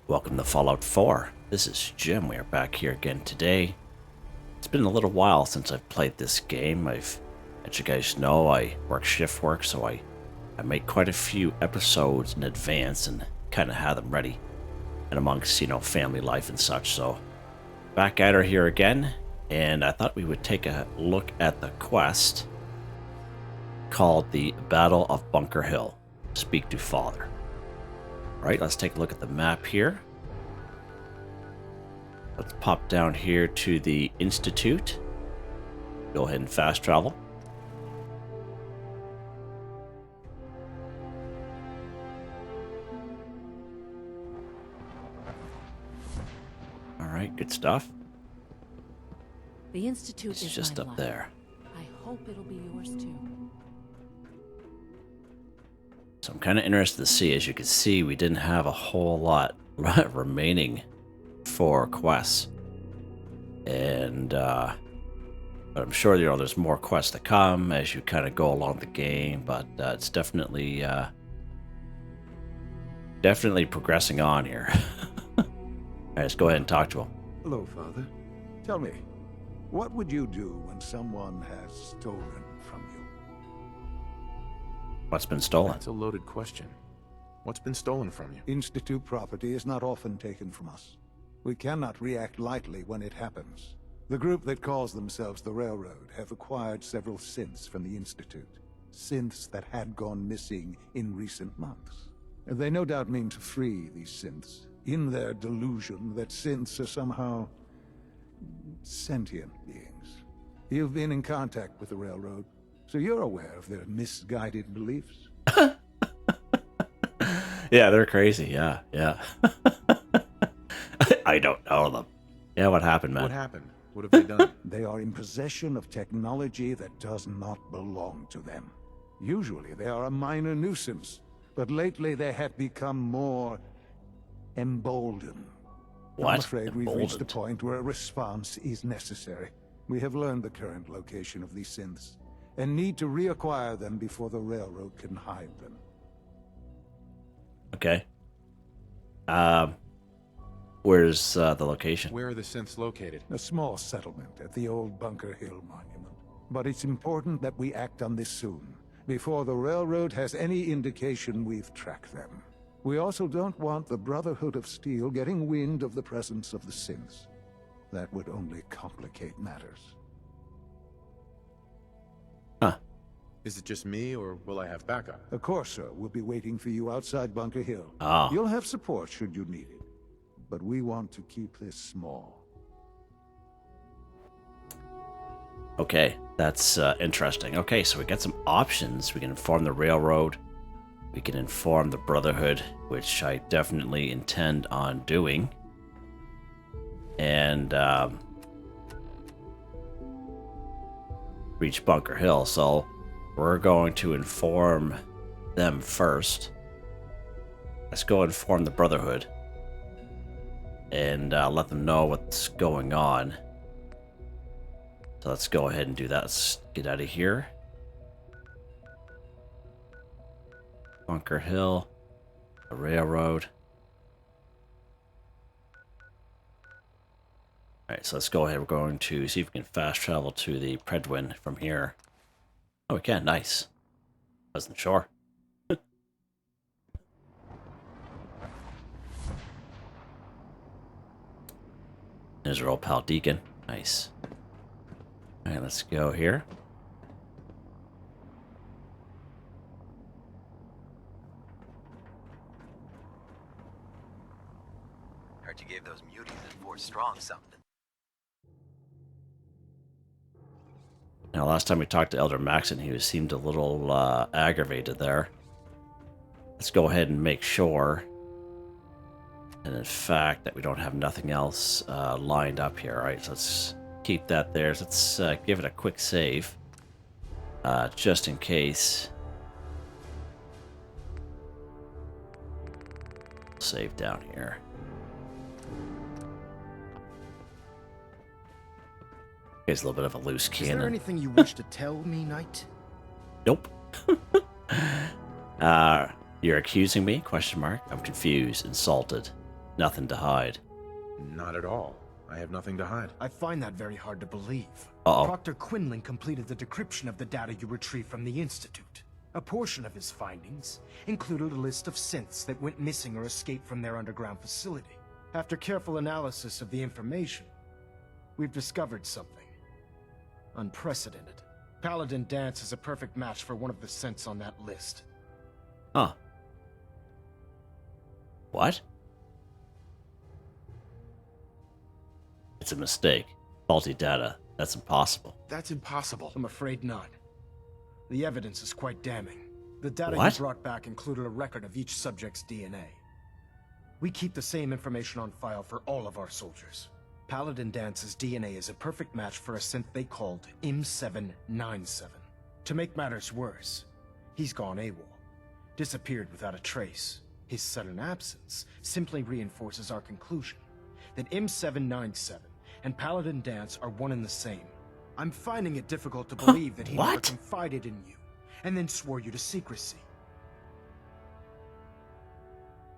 Welcome to Fallout 4. This is Jim. We are back here again today. It's been a little while since I've played this game. As you guys know, I work shift work, so I make quite a few episodes in advance and kind of have them ready. And amongst, family life and such. So back at her here again, and I thought we would take a look at the quest called the Battle of Bunker Hill. Speak to Father. Right, let's take a look at the map here. Let's pop down here to the Institute. Go ahead and fast travel. All right, good stuff. The Institute It's is just my up life. there. I hope it'll be yours too. So I'm kind of interested to see. As you can see, we didn't have a whole lot remaining for quests. And, but I'm sure, there's more quests to come as you kind of go along the game. But it's definitely progressing on here. All right, let's go ahead and talk to him. Hello, Father. Tell me, what would you do when someone has stolen from you? What's been stolen? That's a loaded question. What's been stolen from you? Institute property is not often taken from us. We cannot react lightly when it happens. The group that calls themselves the Railroad have acquired several synths from the Institute. Synths that had gone missing in recent months. They no doubt mean to free these synths, in their delusion that synths are somehow sentient beings. You've been in contact with the Railroad, so you're aware of their misguided beliefs. Yeah, they're crazy. Yeah. I don't know them. Yeah, what happened, man? What happened? What have they done? They are in possession of technology that does not belong to them. Usually they are a minor nuisance, but lately they have become more emboldened. What? I'm afraid we've reached the Emboldened? point where a response is necessary. We have learned the current location of these synths, and need to reacquire them before the Railroad can hide them. Okay. Where's the location? Where are the synths located? A small settlement at the old Bunker Hill monument. But it's important that we act on this soon, before the Railroad has any indication we've tracked them. We also don't want the Brotherhood of Steel getting wind of the presence of the synths. That would only complicate matters. Huh. Is it just me, or will I have backup? A Corser will be waiting for you outside Bunker Hill. Oh. You'll have support should you need it. But we want to keep this small. Okay, that's interesting. Okay, so we got some options. We can inform the Railroad. We can inform the Brotherhood, which I definitely intend on doing. And reach Bunker Hill. So we're going to inform them first. Let's go inform the Brotherhood. And let them know what's going on. So let's go ahead and do that. Let's get out of here. Bunker Hill, the Railroad. Alright, so let's go ahead. We're going to see if we can fast travel to the Prydwen from here. Oh, we can. Nice. Wasn't sure. There's our old pal Deacon. Nice. Alright, let's go here. Heard you gave those muties at Fort Strong something. Now, last time we talked to Elder Maxon, he seemed a little aggravated there. Let's go ahead and make sure, and in fact, that we don't have nothing else lined up here. All right, so let's keep that there. So let's give it a quick save, just in case. Save down here. Here's a little bit of a loose Is cannon. there anything you wish to tell me, Knight? Nope. You're accusing me? Question mark. I'm confused, insulted. nothing to hide. Not at all. I have nothing to hide. I find that very hard to believe. Uh-oh. Proctor Quinlan completed the decryption of the data you retrieved from the Institute. A portion of his findings included a list of synths that went missing or escaped from their underground facility. After careful analysis of the information, we've discovered something unprecedented. Paladin Dance is a perfect match for one of the synths on that list. Huh. What? It's a mistake. Faulty data. That's impossible. That's impossible. I'm afraid not. The evidence is quite damning. The data What? you brought back included a record of each subject's DNA. We keep the same information on file for all of our soldiers. Paladin Dance's DNA is a perfect match for a synth they called M797. To make matters worse, he's gone AWOL. Disappeared without a trace. His sudden absence simply reinforces our conclusion that M797 and Paladin Dance are one and the same. I'm finding it difficult to believe that he never What? confided in you, and then swore you to secrecy.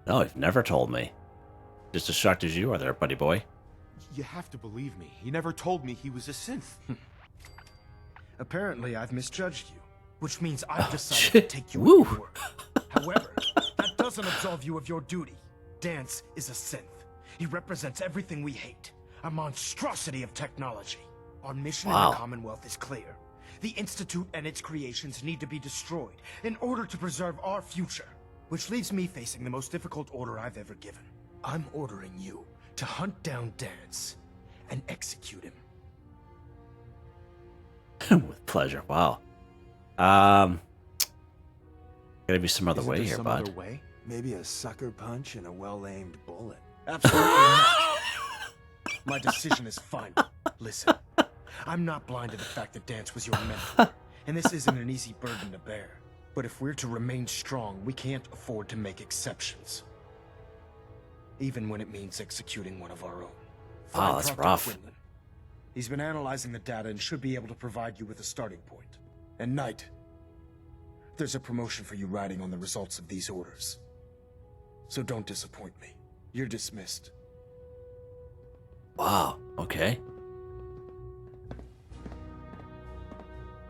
No, you've never told me. Just as shocked as you are there, buddy boy. You have to believe me. He never told me he was a synth. Apparently, I've misjudged you, which means I've decided shit. to take you Woo. at your word. However, that doesn't absolve you of your duty. Dance is a synth. He represents everything we hate. A monstrosity of technology. Our mission in Wow. the Commonwealth is clear. The Institute and its creations need to be destroyed in order to preserve our future. Which leaves me facing the most difficult order I've ever given. I'm ordering you to hunt down Dance and execute him. With pleasure. Wow. Gotta be some other Isn't way there here, some bud. other way? Maybe a sucker punch and a well-aimed bullet. Absolutely not. My decision is final. Listen, I'm not blind to the fact that Dance was your mentor, and this isn't an easy burden to bear. But if we're to remain strong, we can't afford to make exceptions. Even when it means executing one of our own. Find that's Proctor rough. Quinlan. He's been analyzing the data and should be able to provide you with a starting point. And Knight, there's a promotion for you riding on the results of these orders. So don't disappoint me. You're dismissed. Wow. Okay.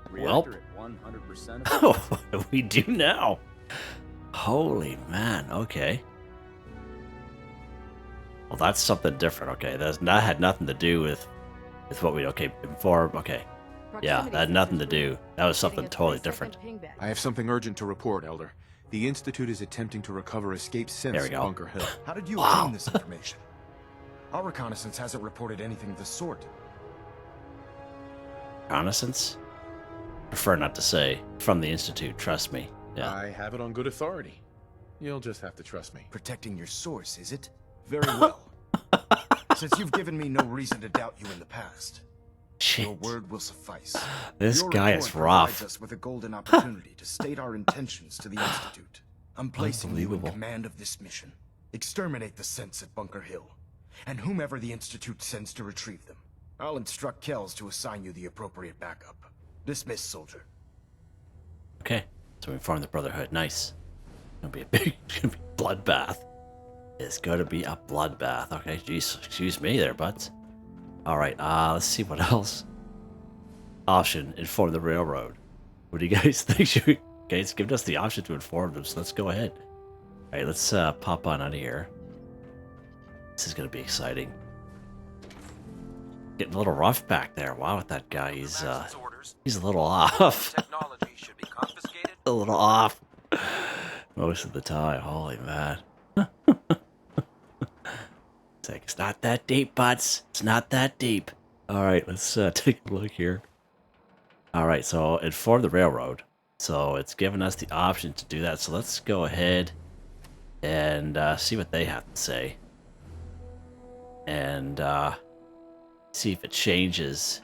Reactor at 100%. Oh, what do we do now? Holy man. Okay. Well, that's something different. Okay, that had nothing to do with what we inform. Okay, yeah, that had nothing to do. That was something totally different. I have something urgent to report, Elder. The Institute is attempting to recover escaped synths There we at go. Bunker Hill. How did you Wow. obtain this information? Our reconnaissance hasn't reported anything of the sort. Reconnaissance? Prefer not to say. From the Institute, trust me. Yeah. I have it on good authority. You'll just have to trust me. Protecting your source, is it? Very well. Since you've given me no reason to doubt you in the past, your Shit. word will suffice. This Your guy report is provides rough. us with a golden opportunity to state our intentions to the Institute. I'm placing you in Unbelievable. command of this mission. Exterminate the synths at Bunker Hill, and whomever the Institute sends to retrieve them. I'll instruct Kells to assign you the appropriate backup. Dismiss, soldier. Okay, so we formed the Brotherhood. Nice. It's gonna be a bloodbath. It's gonna be a bloodbath. Okay, jeez, excuse me there, butts. All right, let's see what else. Option: inform the railroad. What do you guys think? Okay, it's given us the option to inform them, so let's go ahead. All right, let's pop on out of here. This is gonna be exciting. Getting a little rough back there. Wow, with that guy, he's a little off. Technology should be confiscated. A little off most of the time. Holy man. It's like, it's not that deep, butts. It's not that deep. All right, let's take a look here. All right, so inform the railroad. So it's given us the option to do that. So let's go ahead and see what they have to say. And see if it changes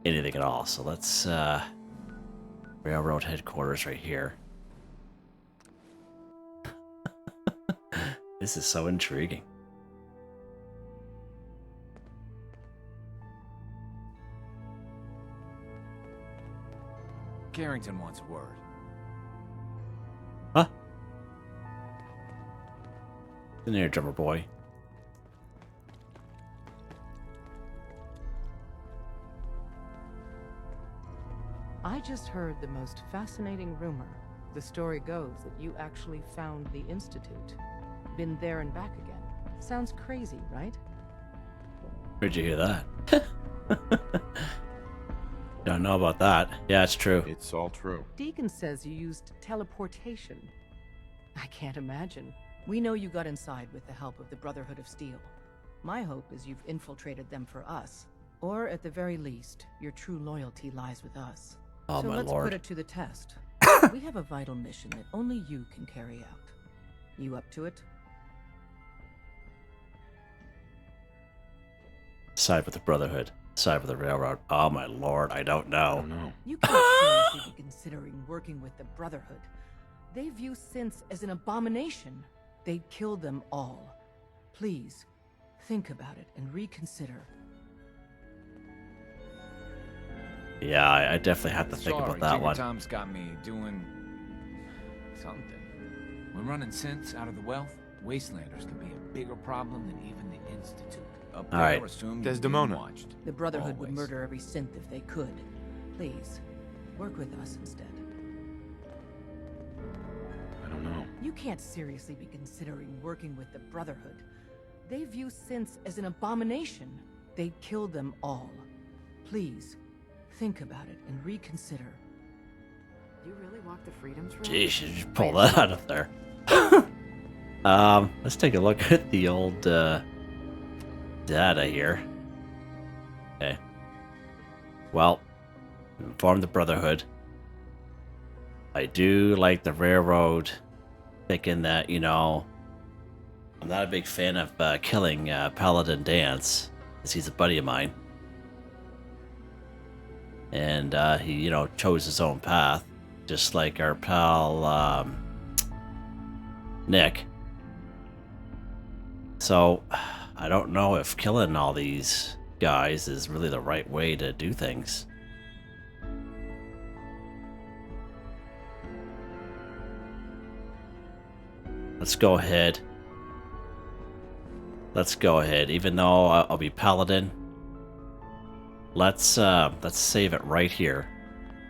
anything at all. So let's railroad headquarters right here. This is so intriguing. Carrington wants a word. Huh? In there, drummer boy. I just heard the most fascinating rumor. The story goes that you actually found the Institute. Been there and back again. Sounds crazy, right? Where'd you hear that? Don't know about that. Yeah, it's true. It's all true. Deacon says you used teleportation. I can't imagine. We know you got inside with the help of the Brotherhood of Steel. My hope is you've infiltrated them for us. Or at the very least, your true loyalty lies with us. Oh, so my let's lord. put it to the test. We have a vital mission that only you can carry out. You up to it? Side with the Brotherhood. Side with the Railroad. Oh, my lord. I don't I know. don't know. You can't seriously be considering working with the Brotherhood. They view Synths as an abomination. They'd kill them all. Please, think about it and reconsider. Yeah, I definitely have to think about that one. Tom's got me doing something. When running synths out of the wealth, wastelanders can be a bigger problem than even the Institute. Up All there, right. assume you're Desdemona. being watched. The Brotherhood would Always. murder every synth if they could. Please, work with us instead. I don't know. You can't seriously be considering working with the Brotherhood. They view synths as an abomination. They'd kill them all. Please, think about it and reconsider. You really walk the Freedom Trail? Jeez, you just pull that out of there. Let's take a look at the old data here. Okay. Well, inform the Brotherhood. I do like the Railroad thinking that, you know, I'm not a big fan of killing Paladin Dance, as he's a buddy of mine. And he, you know, chose his own path, just like our pal Nick. So, I don't know if killing all these guys is really the right way to do things. Let's go ahead. Let's go ahead. Even though I'll be Paladin, let's save it right here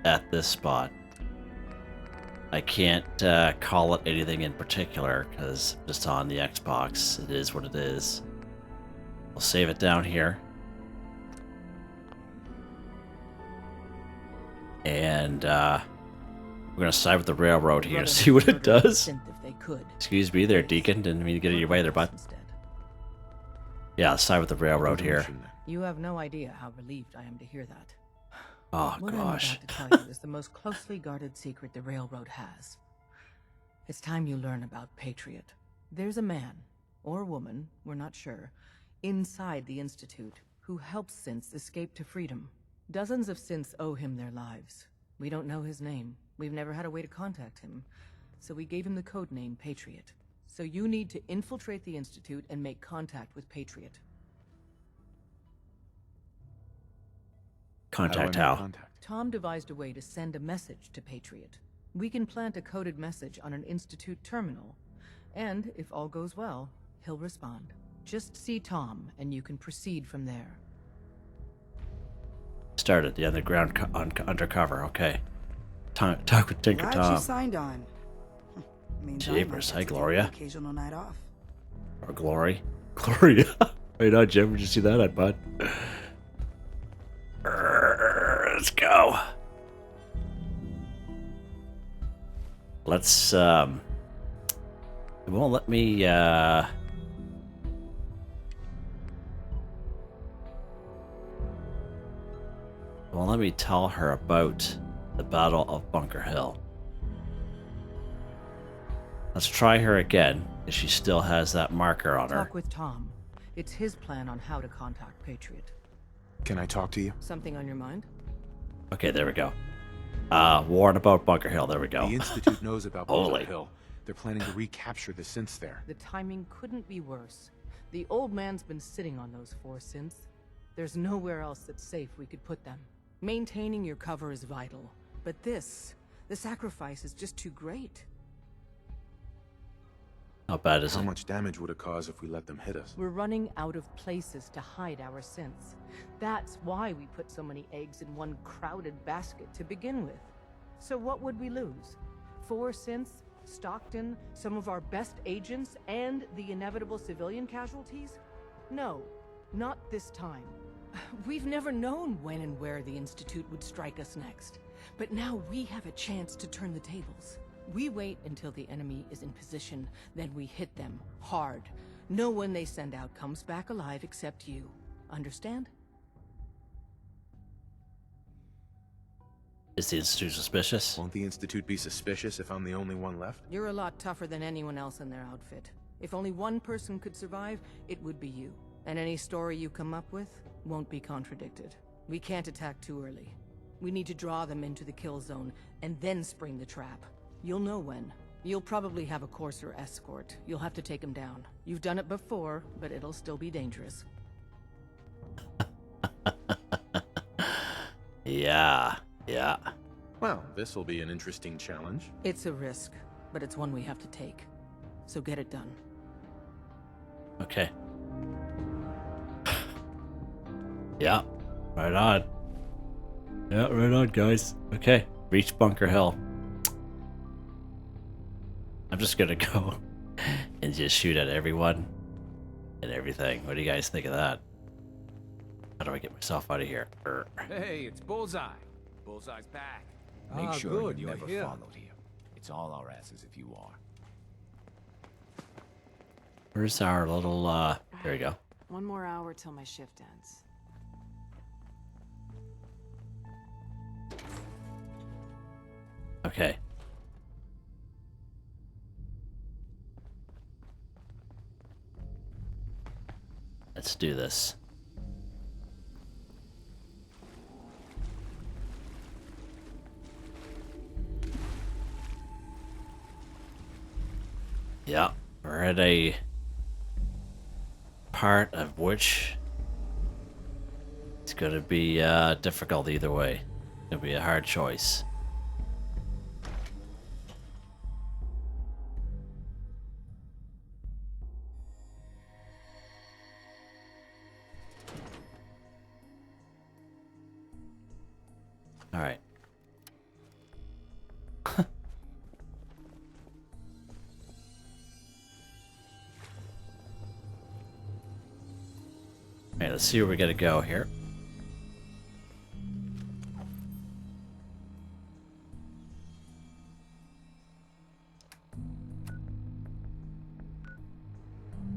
at this spot. I can't call it anything in particular because just on the Xbox, it is what it is. We'll save it down here. And we're gonna side with the Railroad here to see what it does. Synth if they could. Excuse me there, Deacon. Didn't mean to get in your way there, bud. Instead. Yeah, side with the Railroad here. You have no idea how relieved I am to hear that. Oh, What gosh. I'm about to tell you is the most closely guarded secret the Railroad has. It's time you learn about Patriot. There's a man, or woman, we're not sure, inside the Institute who helps synths escape to freedom. Dozens of synths owe him their lives. We don't know his name. We've never had a way to contact him. So we gave him the code name Patriot. So you need to infiltrate the Institute and make contact with Patriot. Contact How do I make Hal. contact? Tom devised a way to send a message to Patriot. We can plant a coded message on an Institute terminal. And, if all goes well, he'll respond. Just see Tom, and you can proceed from there. Started the underground undercover. Okay. Talk with Tinker Glad Tom. you signed on. Means I might Jeepers. get Hi, to take Gloria. an occasional night off. Or Glory. Gloria. Right on, Jim. Did you see that, bud? Let's go. Let's, it won't let me, well, let me tell her about the Battle of Bunker Hill. Let's try her again, if she still has that marker on her. Talk with Tom. It's his plan on how to contact Patriot. Can I talk to you? Something on your mind? Okay, there we go. Warn about Bunker Hill, there we go. The Institute knows about Holy. Bunker Hill. They're planning to recapture the synths there. The timing couldn't be worse. The old man's been sitting on those 4 synths. There's nowhere else that's safe we could put them. Maintaining your cover is vital. But the sacrifice is just too great. How bad is How it? much damage would it cause if we let them hit us? We're running out of places to hide our synths. That's why we put so many eggs in one crowded basket to begin with. So what would we lose? 4 synths, Stockton, some of our best agents, and the inevitable civilian casualties? No, not this time. We've never known when and where the Institute would strike us next. But now we have a chance to turn the tables. We wait until the enemy is in position, then we hit them hard. No one they send out comes back alive except you. Understand? Is the Institute suspicious? Won't the Institute be suspicious if I'm the only one left? You're a lot tougher than anyone else in their outfit. If only one person could survive, it would be you. And any story you come up with won't be contradicted. We can't attack too early. We need to draw them into the kill zone, and then spring the trap. You'll know when. You'll probably have a Corser escort. You'll have to take him down. You've done it before, but it'll still be dangerous. Yeah. Well, this will be an interesting challenge. It's a risk, but it's one we have to take. So get it done. Okay. Yeah. Right on. Yeah, right on, guys. Okay. Reach Bunker Hill. I'm just gonna go and just shoot at everyone and everything. What do you guys think of that? How do I get myself out of here? Hey, it's Bullseye. Bullseye's back. Make Ah, sure good, you're you're never here. followed here. It's all our asses if you are. Where's our little, there we go. 1 more hour till my shift ends. Okay. Let's do this. Yeah, we're at a part of which it's going to be difficult either way. It'll be a hard choice. All right. Alright, let's see where we gotta go here.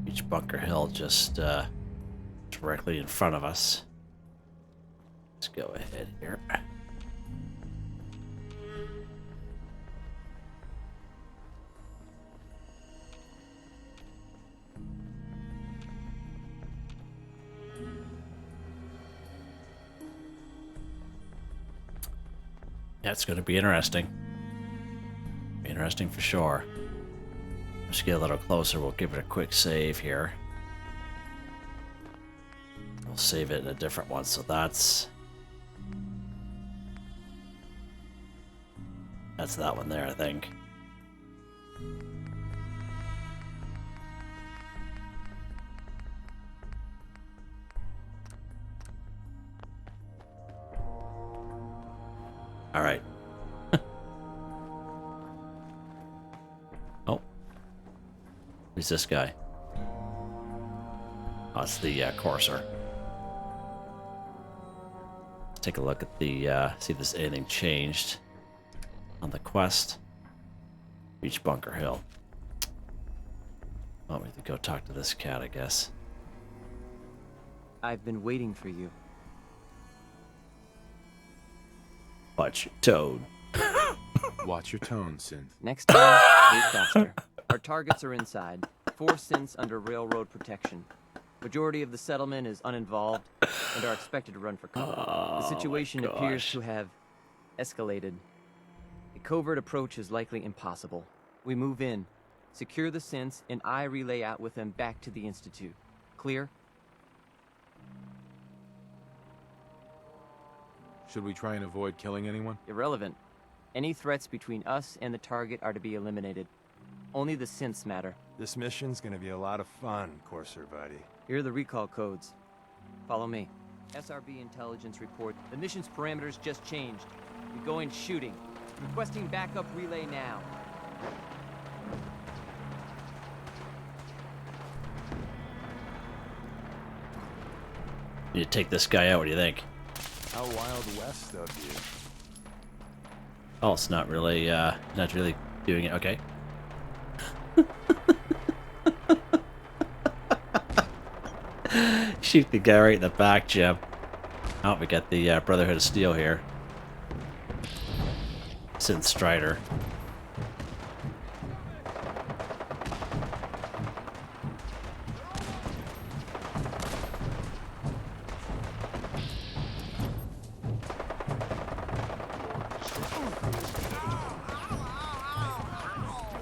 Reach Bunker Hill just directly in front of us. Let's go ahead here. Yeah, it's going to be interesting. Interesting for sure. Let's get a little closer. We'll give it a quick save here. We'll save it in a different one. So that's that one there, I think. All right. Oh. Who's this guy? Oh, it's the Corser. Take a look at the, see if there's anything changed on the quest. Reach Bunker Hill. Oh, we have to go talk to this cat, I guess. I've been waiting for you. Watch your tone. Watch your tone, Synth. Next time, move faster. Our targets are inside. 4 synths under railroad protection. Majority of the settlement is uninvolved and are expected to run for cover. The situation appears to have escalated. A covert approach is likely impossible. We move in, secure the synths, and I relay out with them back to the Institute. Clear? Should we try and avoid killing anyone? Irrelevant. Any threats between us and the target are to be eliminated. Only the synths matter. This mission's gonna be a lot of fun, Corser buddy. Here are the recall codes. Follow me. SRB intelligence report. The mission's parameters just changed. We're going shooting. Requesting backup relay now. You take this guy out, what do you think? How Wild West of you. Oh, it's not really doing it. Okay. Shoot the guy right in the back, Jim. Oh, we got the Brotherhood of Steel here. Synth Strider.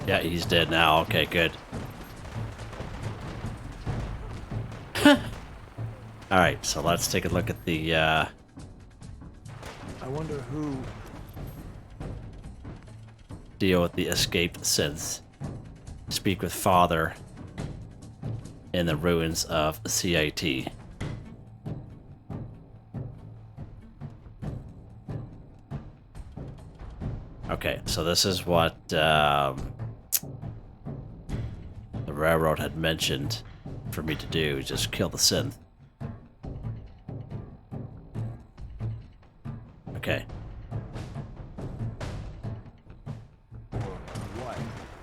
Yeah, he's dead now. Okay, good. Alright, so let's take a look at the, I wonder who... deal with the escaped synths. Speak with Father in the ruins of CIT. Okay, so this is what the Railroad had mentioned for me to do, just kill the synth. Okay. What?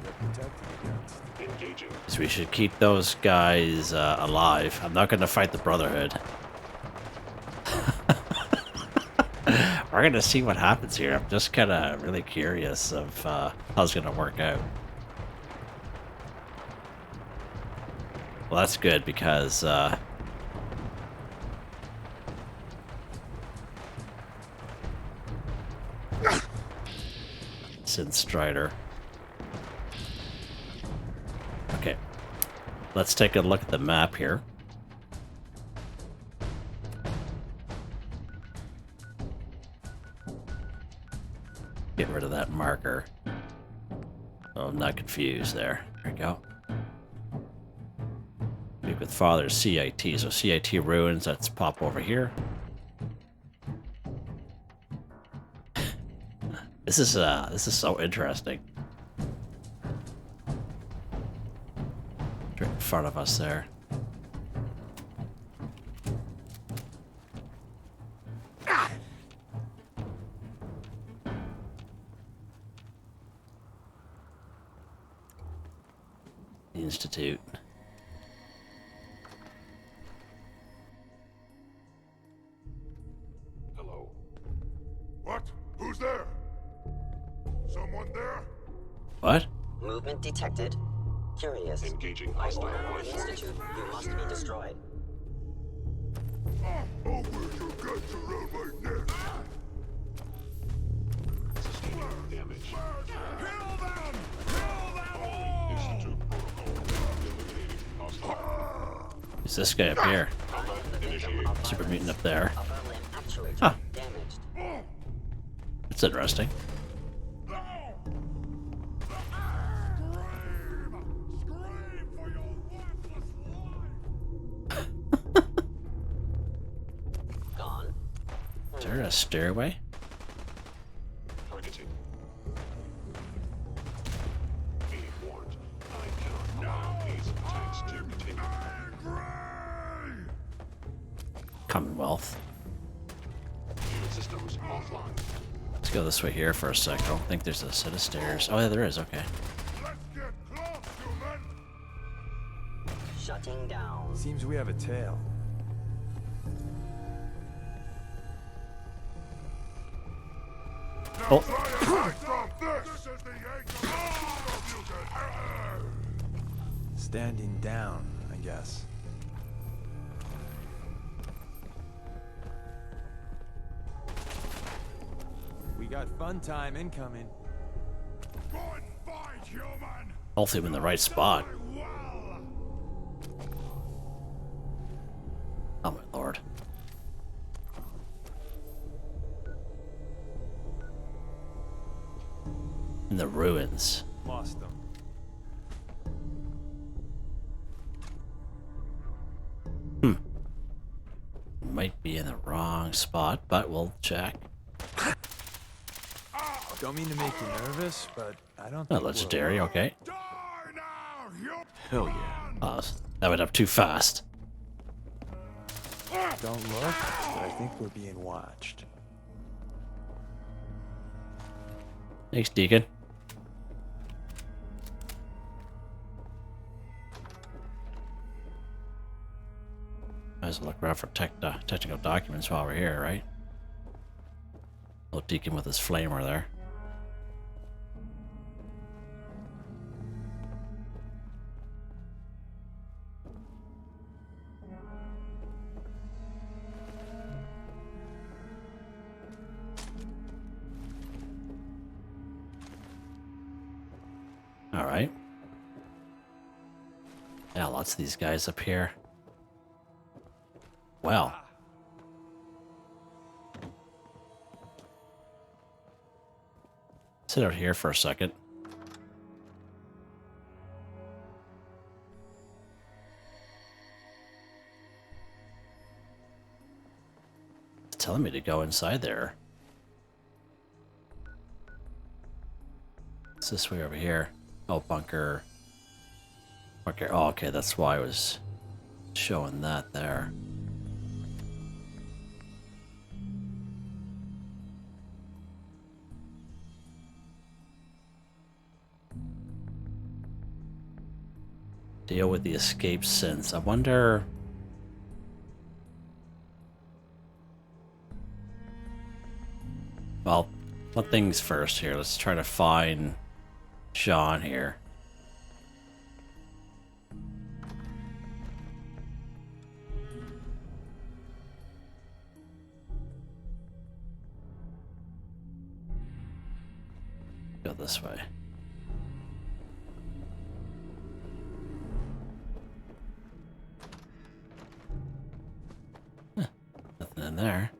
They're protecting against. So we should keep those guys alive. I'm not going to fight the Brotherhood. We're going to see what happens here. I'm just kind of really curious of how it's going to work out. Well, that's good because Synth Strider. Okay, let's take a look at the map here. Get rid of that marker. Oh, I'm not confused there. There we go. Speak with Father CIT. So CIT ruins, let's pop over here. This is so interesting. Right in front of us there. The Institute. Hello. What? Who's there? Someone there? What? Movement detected. Curious. Engaging I hostile order life the force. Institute. You must be destroyed. Over your guts around my neck. Sustaining damage. Kill them! Kill them all! Institute protocol. Eliminating hostile. Who's this guy up here? Initiate. Super mutant up there. Upper limb actuator Huh. damaged. That's interesting. Gone. Is there a stairway? Targeting. Being warned. I cannot allow these attacks to continue. Commonwealth. Unit systems offline. Let's go this way here for a sec. I don't think there's a set of stairs. Oh, yeah, there is. Okay. Let's get close, human! Shutting down. Seems we have a tail. Oh. Stop this! This is the end of all of you can Standing down, I guess. We got fun time incoming. Good fight, human! Hopefully I'm in the right spot. Well, Oh my lord. In the ruins. Lost them. might be in the wrong spot, but we'll check. Don't mean to make you nervous, but I don't Oh, think legendary, okay. Hell yeah. Oh, that went up too fast. Don't look, but I think we're being watched. Thanks, Deacon. Might as well look around for technical documents while we're here, right? Little Deacon with his flamer there. Alright. Yeah, lots of these guys up here. Well. Sit out here for a second. It's telling me to go inside there. It's this way over here. Oh, bunker. Bunker. Oh, okay, that's why I was showing that there. Deal with the escaped synths. I wonder... Well, one thing's first here. Let's try to find Sean here. Go this way. Nothing in there.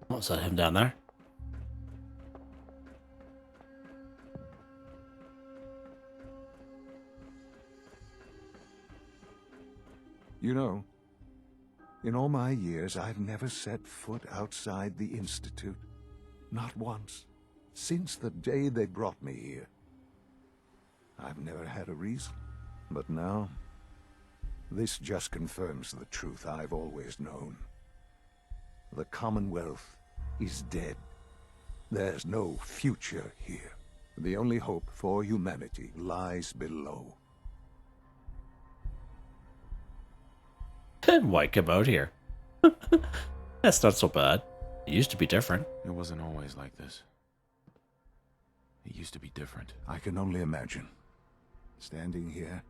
Oh, is that him down there? You know, in all my years, I've never set foot outside the Institute. Not once. Since the day they brought me here. I've never had a reason. But now, this just confirms the truth I've always known. The Commonwealth is dead. There's no future here. The only hope for humanity lies below. Why come out here? That's not so bad. It used to be different. It wasn't always like this. It used to be different. I can only imagine. Standing here,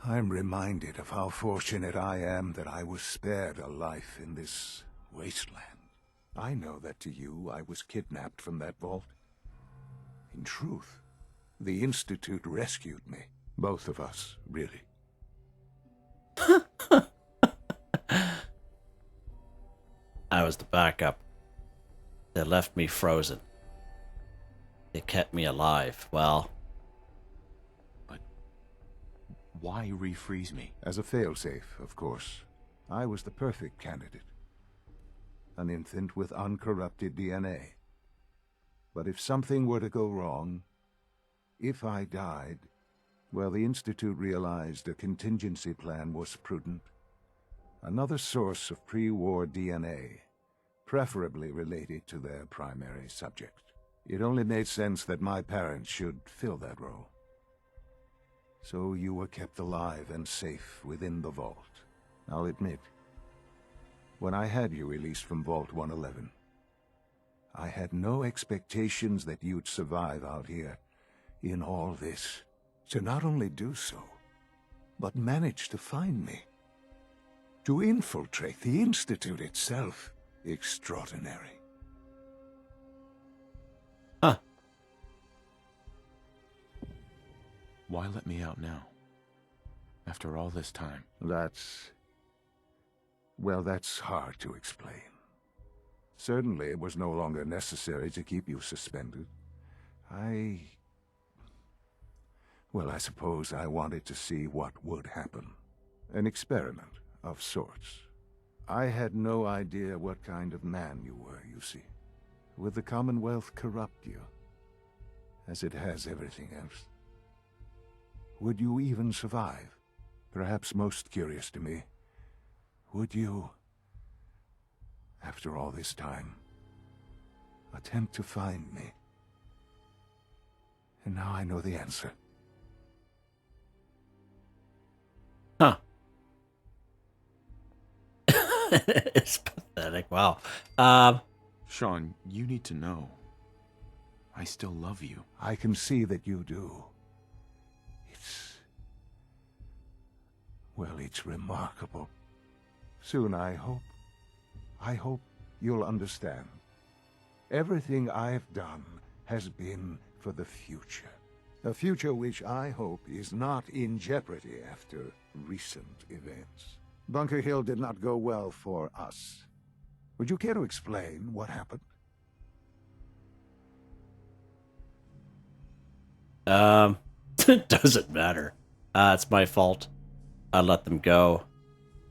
I'm reminded of how fortunate I am that I was spared a life in this wasteland. I know that to you, I was kidnapped from that vault. In truth, the Institute rescued me. Both of us, really. I was the backup. They left me frozen. They kept me alive. Well... But why refreeze me? As a failsafe, of course. I was the perfect candidate. An infant with uncorrupted DNA. But if something were to go wrong, if I died, well, the Institute realized a contingency plan was prudent. Another source of pre-war DNA, preferably related to their primary subject. It only made sense that my parents should fill that role. So you were kept alive and safe within the vault. I'll admit, when I had you released from Vault 111, I had no expectations that you'd survive out here in all this. To not only do so, but manage to find me. To infiltrate the Institute itself. Extraordinary. Huh. Why let me out now? After all this time. Well, that's hard to explain. Certainly it was no longer necessary to keep you suspended. Well, I suppose I wanted to see what would happen. An experiment of sorts. I had no idea what kind of man you were, you see. Would the Commonwealth corrupt you, as it has everything else? Would you even survive? Perhaps most curious to me, would you, after all this time, attempt to find me? And now I know the answer. Huh. It's pathetic. Wow. Sean, you need to know. I still love you. I can see that you do. It's remarkable. Soon, I hope you'll understand. Everything I've done has been for the future. A future which I hope is not in jeopardy after recent events. Bunker Hill did not go well for us. Would you care to explain what happened? Doesn't matter. It's my fault. I let them go.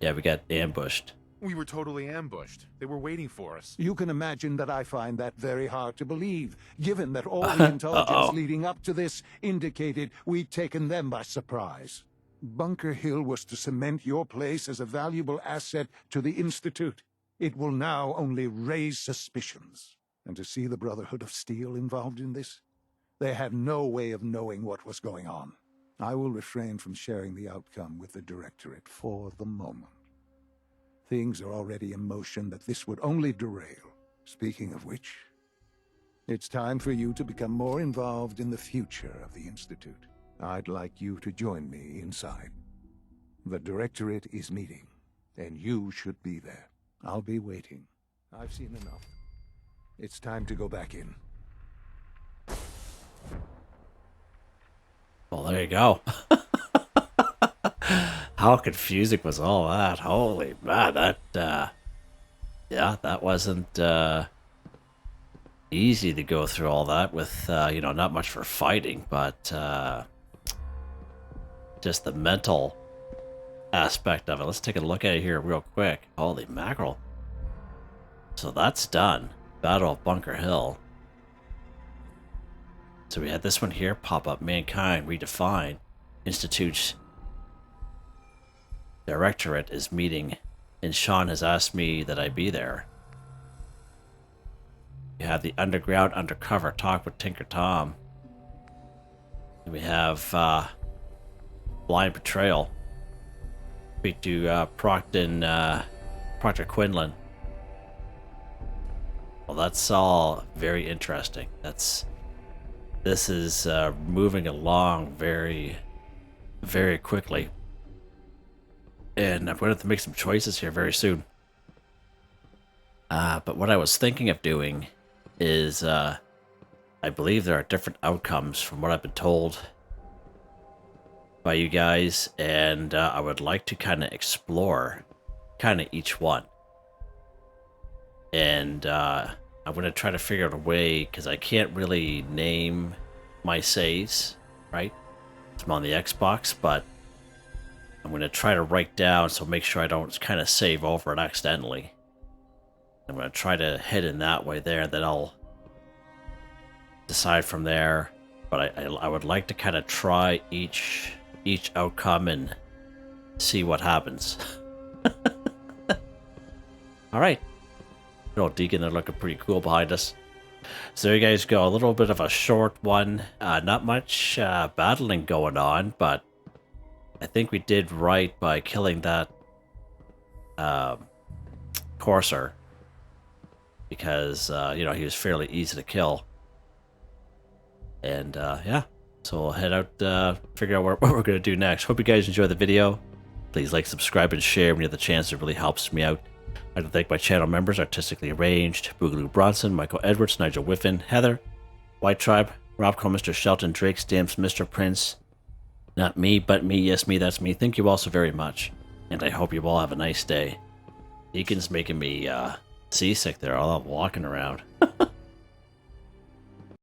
Yeah, we got ambushed. We were totally ambushed. They were waiting for us. You can imagine that I find that very hard to believe, given that all the intelligence leading up to this indicated we'd taken them by surprise. Bunker Hill was to cement your place as a valuable asset to the Institute. It will now only raise suspicions. And to see the Brotherhood of Steel involved in this? They had no way of knowing what was going on. I will refrain from sharing the outcome with the Directorate for the moment. Things are already in motion that this would only derail. Speaking of which, it's time for you to become more involved in the future of the Institute. I'd like you to join me inside. The Directorate is meeting, and you should be there. I'll be waiting. I've seen enough. It's time to go back in. Well, there you go. How confusing was all that? Holy man, that, yeah, that wasn't, easy to go through all that with, you know, not much for fighting, but, just the mental aspect of it. Let's take a look at it here real quick. Holy mackerel. So that's done. Battle of Bunker Hill. So we had this one here pop up. Mankind Redefined. Institute's Directorate is meeting, and Sean has asked me that I be there. You have the Underground Undercover Talk with Tinker Tom. And we have Blind Betrayal. Speak to Proctor Quinlan. Well, that's all very interesting. This is moving along very, very quickly. And I'm going to have to make some choices here very soon. But what I was thinking of doing is, I believe there are different outcomes from what I've been told by you guys, and I would like to kind of explore kind of each one. And I'm going to try to figure out a way, because I can't really name my saves, right? I'm on the Xbox, but I'm going to try to write down, so make sure I don't kind of save over it accidentally. I'm going to try to head in that way there, then I'll decide from there. But I would like to kind of try each outcome and see what happens. All right. Little Deacon, they're looking pretty cool behind us. So there you guys go. A little bit of a short one. Not much battling going on, but I think we did right by killing that Corser. Because, you know, he was fairly easy to kill. And, yeah. So we'll head out, figure out what we're going to do next. Hope you guys enjoy the video. Please like, subscribe, and share when you have the chance. It really helps me out. I'd like to thank my channel members, Artistically Arranged, Boogaloo Bronson, Michael Edwards, Nigel Wiffen, Heather, Whitetribe, Robco, Mr. Shelton, Drake Stamps, Mr.Prince, Not me, but me, yes, me, that's me. Thank you all so very much. And I hope you all have a nice day. Deacon's making me seasick there, all walking around.